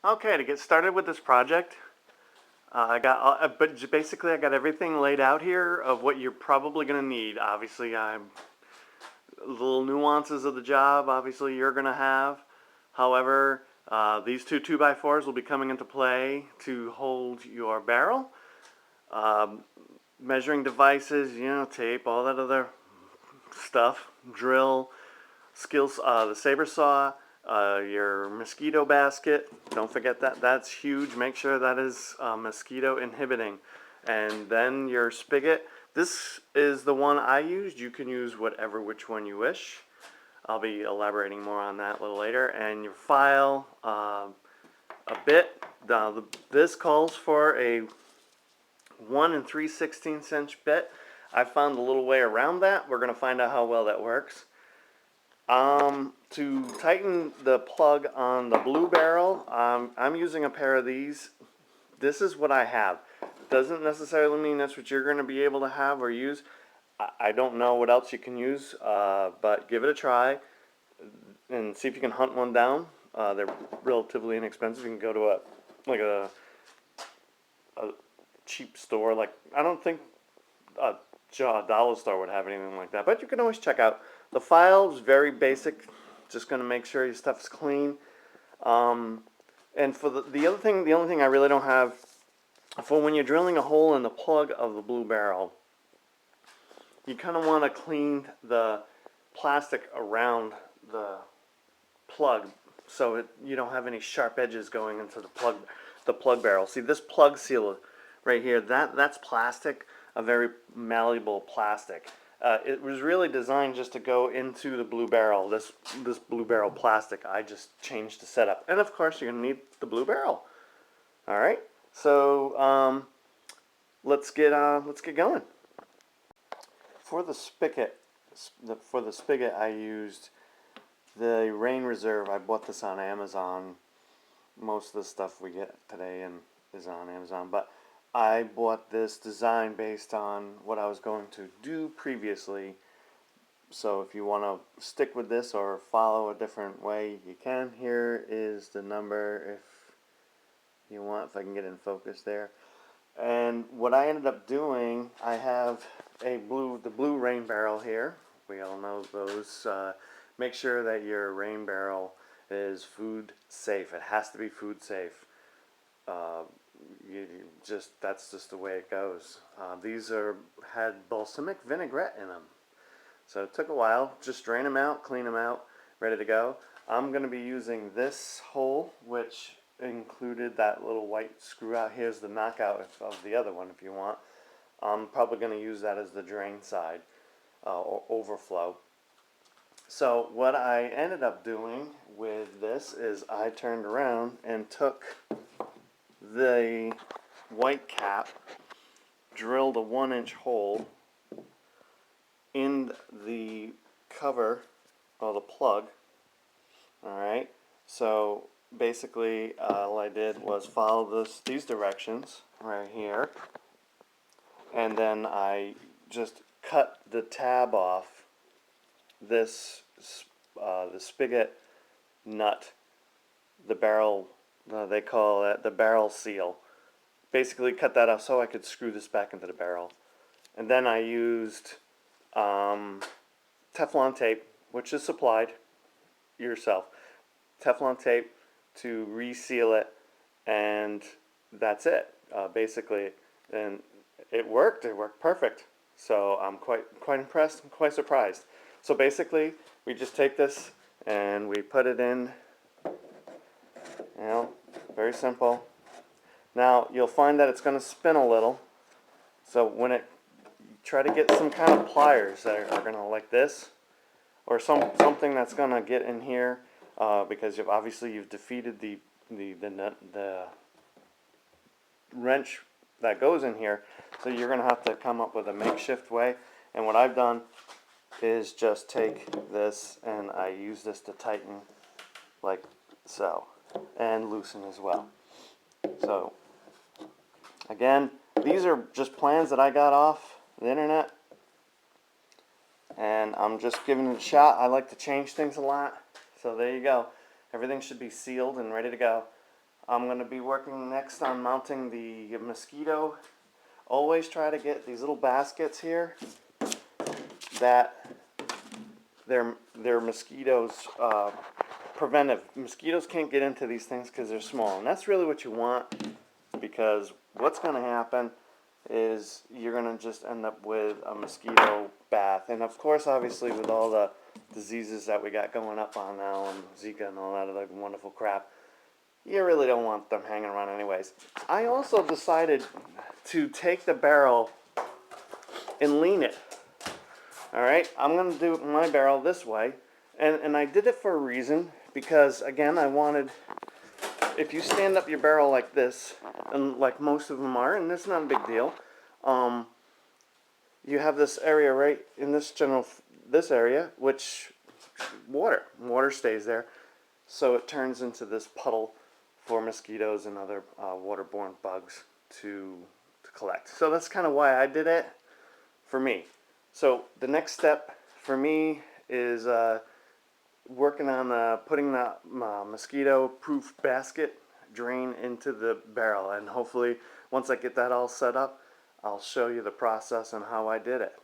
Okay, to get started with this project, basically I got everything laid out here of what you're probably going to need. Obviously, little nuances of the job, obviously you're going to have. However, these two 2x4s will be coming into play to hold your barrel. Measuring devices, tape, all that other stuff, drill, skills, the saber saw, your mosquito basket. Don't forget that. That's huge. Make sure that is mosquito inhibiting. And then your spigot. This is the one I used. You can use which one you wish. I'll be elaborating more on that a little later. And your file, a bit. This calls for a 1 3/16 inch bit. I found a little way around that. We're going to find out how well that works. To tighten the plug on the blue barrel, I'm using a pair of these. This is what I have. Doesn't necessarily mean that's what you're going to be able to have or use. I don't know what else you can use, but give it a try and see if you can hunt one down. They're relatively inexpensive. You can go to a cheap store. Like, I don't think a dollar store would have anything like that, but you can always check out. The file is very basic. Just going to make sure your stuff's clean. And for the only thing I really don't have, for when you're drilling a hole in the plug of the blue barrel, you kind of want to clean the plastic around the plug so you don't have any sharp edges going into the plug barrel. See, this plug seal right here, that's plastic, a very malleable plastic. It was really designed just to go into the blue barrel, this blue barrel plastic. I just changed the setup. And of course you're going to need the blue barrel. Alright, so let's get going. For the spigot, I used the Rain Reserve. I bought this on Amazon. Most of the stuff we get today is on Amazon, but I bought this design based on what I was going to do previously. So if you want to stick with this or follow a different way, you can. Here is the number if you want, if I can get in focus there. And what I ended up doing, I have the blue rain barrel here. We all know those. Make sure that your rain barrel is food safe. It has to be food safe. That's just the way it goes. These had balsamic vinaigrette in them, so it took a while. Just drain them out, clean them out, ready to go. I'm going to be using this hole, which included that little white screw out. Here's the knockout of the other one if you want. I'm probably going to use that as the drain side or overflow. So what I ended up doing with this is I turned around and took the white cap, drilled a 1-inch hole in the cover of the plug. Alright, so basically all I did was follow these directions right here, and then I just cut the tab off this the spigot nut, the barrel. They call it the barrel seal. Basically cut that off so I could screw this back into the barrel. And then I used Teflon tape, which is supplied yourself. Teflon tape to reseal it, and that's it, basically. And it worked perfect. So I'm quite impressed and quite surprised. So basically, we just take this and we put it in. Very simple. Now you'll find that it's going to spin a little. So when try to get some kind of pliers that are going to, like this, or something that's going to get in here, because you've defeated the wrench that goes in here. So you're going to have to come up with a makeshift way. And what I've done is just take this and I use this to tighten like so, and loosen as well. So again, these are just plans that I got off the internet, and I'm just giving it a shot. I like to change things a lot, so there you go. Everything should be sealed and ready to go. I'm going to be working next on mounting the mosquito. Always try to get these little baskets here that they're mosquitoes, preventive. Mosquitoes can't get into these things because they're small, and that's really what you want, because what's going to happen is you're going to just end up with a mosquito bath. And of course, obviously, with all the diseases that we got going up on now, and Zika and all that other wonderful crap, you really don't want them hanging around anyways. I also decided to take the barrel and lean it. Alright, I'm going to do my barrel this way. And I did it for a reason, because again, I wanted, if you stand up your barrel like this, and like most of them are, and it's not a big deal, you have this area right in this this area, which water stays there, so it turns into this puddle for mosquitoes and other waterborne bugs to collect. So that's kind of why I did it for me. So the next step for me is working on putting the mosquito-proof basket drain into the barrel, and hopefully once I get that all set up, I'll show you the process and how I did it.